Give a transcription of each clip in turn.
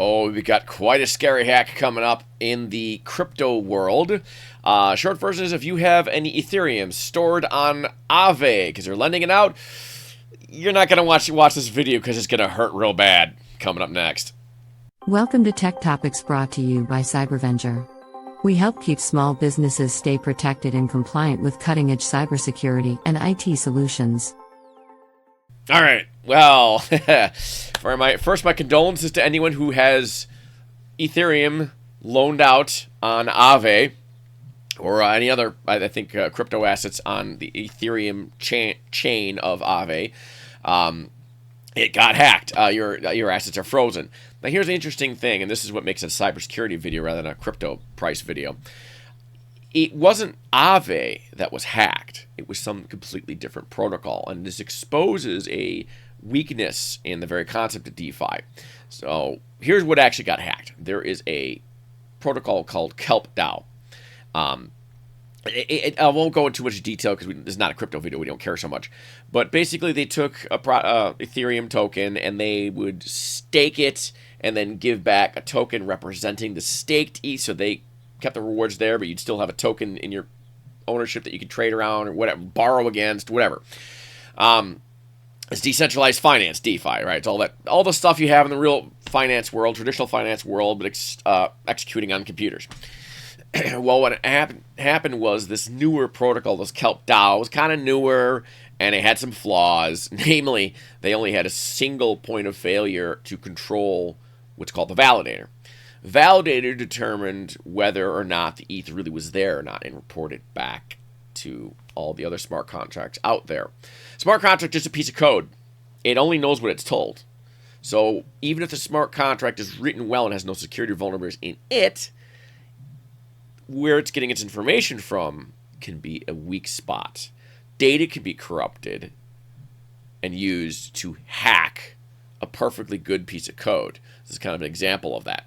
Oh, we got quite a scary hack coming up in the crypto world. Short version is if you have any Ethereum stored on Aave because you're lending it out, you're not going to watch this video because it's going to hurt real bad. Coming up next. Welcome to Tech Topics brought to you by Cybervenger. We help keep small businesses stay protected and compliant with cutting-edge cybersecurity and IT solutions. All right. Well, my condolences to anyone who has Ethereum loaned out on Aave or any other, I think, crypto assets on the Ethereum chain of Aave. It got hacked. Your assets are frozen. Now, here's the interesting thing, and this is what makes a cybersecurity video rather than a crypto price video. It wasn't Aave that was hacked. It was some completely different protocol, and this exposes a weakness in the very concept of DeFi. So here's what actually got hacked. There is a protocol called KelpDAO. I won't go into too much detail because this is not a crypto video. We don't care so much. But basically, they took a Ethereum token and they would stake it and then give back a token representing the staked ETH. So they kept the rewards there, but you'd still have a token in your ownership that you could trade around or whatever, borrow against, whatever. It's decentralized finance, DeFi, right? It's all the stuff you have in the real finance world, traditional finance world, but executing on computers. Well, what happened was this newer protocol, this KelpDAO, was kind of newer, and it had some flaws. Namely, they only had a single point of failure to control what's called the validator. Validator determined whether or not the ETH really was there or not and reported back to all the other smart contracts out there. Smart contract is just a piece of code. It only knows what it's told. So even if the smart contract is written well and has no security vulnerabilities in it, where it's getting its information from can be a weak spot. Data can be corrupted and used to hack a perfectly good piece of code. This is kind of an example of that.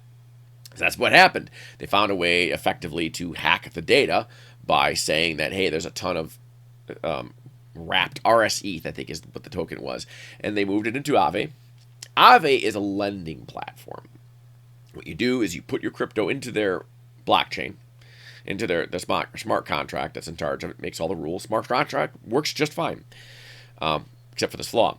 So that's what happened. They found a way effectively to hack the data by saying that, hey, there's a ton of wrapped rsETH, I think is what the token was, and they moved it into Aave. Aave is a lending platform. What you do is you put your crypto into their blockchain, into their smart contract that's in charge of it, makes all the rules. Smart contract works just fine, except for this flaw.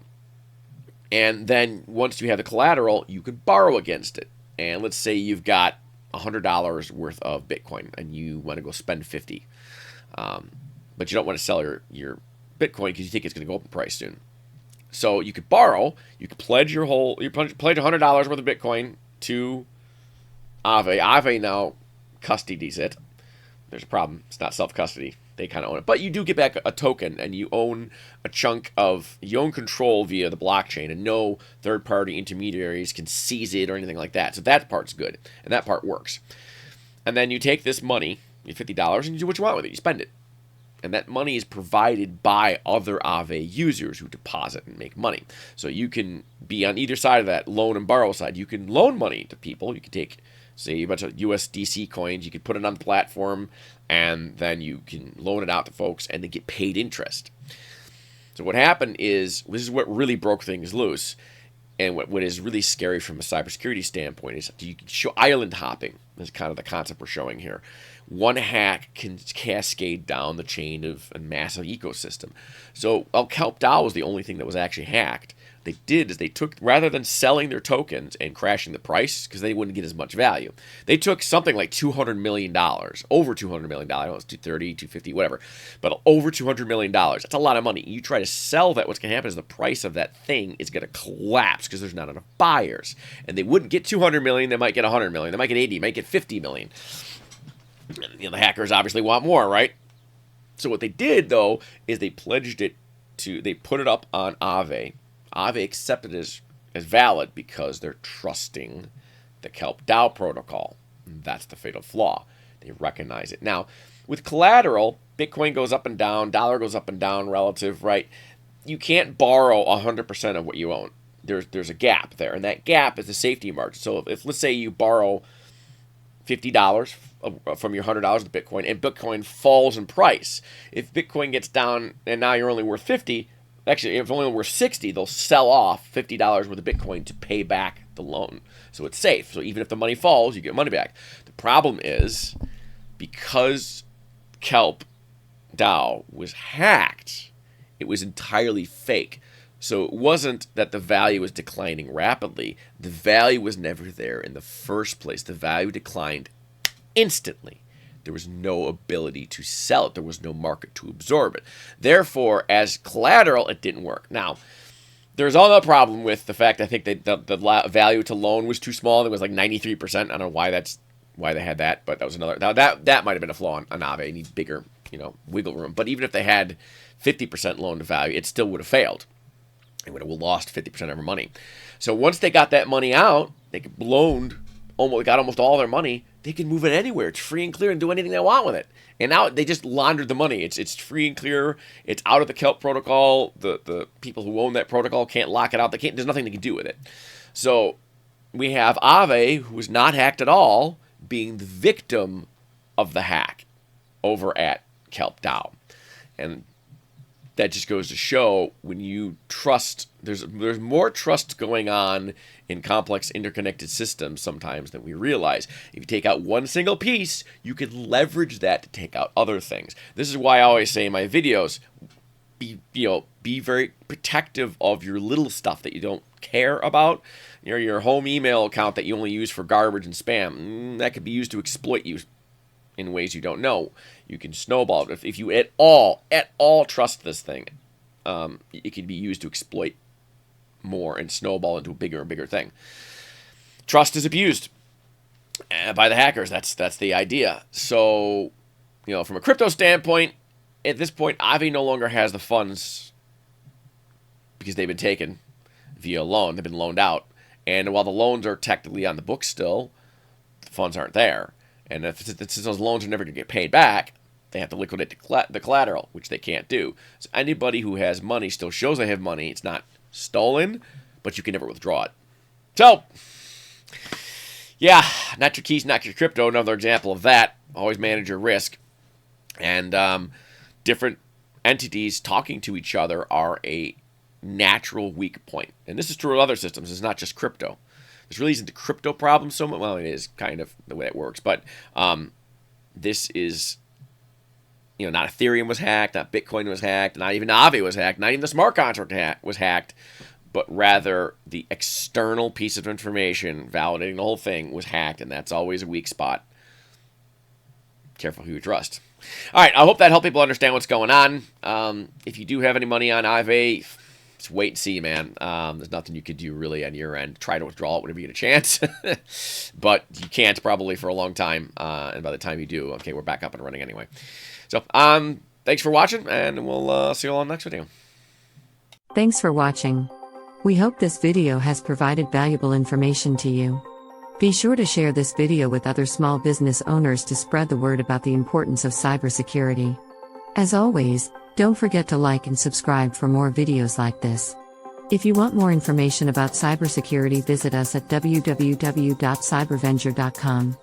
And then once you have the collateral, you can borrow against it. And let's say you've got $100 worth of Bitcoin and you want to go spend 50, but you don't want to sell your Bitcoin because you think it's going to go up in price soon. So you could borrow, you could pledge $100 worth of Bitcoin to Aave. Aave now custodies it. There's a problem. It's not self-custody. They kind of own it. But you do get back a token, and you own you own control via the blockchain, and no third-party intermediaries can seize it or anything like that. So that part's good, and that part works. And then you take this money, your $50, and you do what you want with it. You spend it. And that money is provided by other Aave users who deposit and make money. So you can be on either side of that loan and borrow side. You can loan money to people. You can take, say, a bunch of USDC coins. You can put it on the platform, and then you can loan it out to folks, and they get paid interest. So what happened is, this is what really broke things loose, and what is really scary from a cybersecurity standpoint is you can show island hopping. That's kind of the concept we're showing here. One hack can cascade down the chain of a massive ecosystem. So KelpDAO was the only thing that was actually hacked. They did is they took, rather than selling their tokens and crashing the price because they wouldn't get as much value, they took something like $200 million, over $200 million. I don't know, it's 230, 250, whatever, but over $200 million. That's a lot of money. You try to sell that, what's going to happen is the price of that thing is going to collapse because there's not enough buyers. And they wouldn't get 200 million, they might get 100 million, they might get 80, might get 50 million. You know, the hackers obviously want more, right? So what they did, though, is they pledged it to, they put it up on Aave. Aave accepted it as valid because they're trusting the KelpDAO protocol. That's the fatal flaw. They recognize it. Now, with collateral, Bitcoin goes up and down, dollar goes up and down relative, right? You can't borrow 100% of what you own. There's a gap there, and that gap is the safety margin. So if let's say you borrow $50 from your $100 of Bitcoin, and Bitcoin falls in price. If Bitcoin gets down and now you're only worth 50, Actually, if it's only worth 60, they'll sell off $50 worth of Bitcoin to pay back the loan. So it's safe. So even if the money falls, you get money back. The problem is, because KelpDAO was hacked, it was entirely fake. So it wasn't that the value was declining rapidly. The value was never there in the first place. The value declined instantly. There was no ability to sell it. There was no market to absorb it. Therefore, as collateral, it didn't work. Now, there's all the problem with the fact I think that the value to loan was too small. It was like 93%. I don't know why they had that, but that was another. Now that might have been a flaw on Aave. It needs bigger, wiggle room. But even if they had 50% loan to value, it still would have failed. It would have lost 50% of their money. So once they got that money out, they got almost all their money. They can move it anywhere. It's free and clear and do anything they want with it. And now they just laundered the money. It's free and clear. It's out of the Kelp protocol. The people who own that protocol can't lock it out. There's nothing they can do with it. So we have Aave, who was not hacked at all, being the victim of the hack over at KelpDAO. And that just goes to show, when you trust, there's more trust going on in complex interconnected systems sometimes than we realize. If you take out one single piece, you can leverage that to take out other things. This is why I always say in my videos, be very protective of your little stuff that you don't care about. Your home email account that you only use for garbage and spam, that could be used to exploit you in ways you don't know. You can snowball it. If you at all trust this thing, it can be used to exploit more and snowball into a bigger and bigger thing. Trust is abused by the hackers. That's the idea. So, from a crypto standpoint, at this point, Aave no longer has the funds because they've been taken via loan. They've been loaned out. And while the loans are technically on the books still, the funds aren't there. And since those loans are never going to get paid back, they have to liquidate the collateral, which they can't do. So anybody who has money still shows they have money. It's not stolen, but you can never withdraw it. So, yeah, not your keys, not your crypto. Another example of that. Always manage your risk. And different entities talking to each other are a natural weak point. And this is true of other systems. It's not just crypto. This really isn't a crypto problem so much. Well, it is kind of the way it works. But this is, not Ethereum was hacked, not Bitcoin was hacked, not even Aave was hacked, not even the smart contract was hacked, but rather the external piece of information validating the whole thing was hacked, and that's always a weak spot. Careful who you trust. All right, I hope that helped people understand what's going on. If you do have any money on Aave, just wait and see, man. There's nothing you could do really on your end. Try to withdraw it whenever you get a chance. But you can't probably for a long time. And by the time you do, okay, we're back up and running anyway. So, thanks for watching, and we'll see you all in the next video. Thanks for watching. We hope this video has provided valuable information to you. Be sure to share this video with other small business owners to spread the word about the importance of cybersecurity. As always, don't forget to like and subscribe for more videos like this. If you want more information about cybersecurity, visit us at www.cyberventure.com.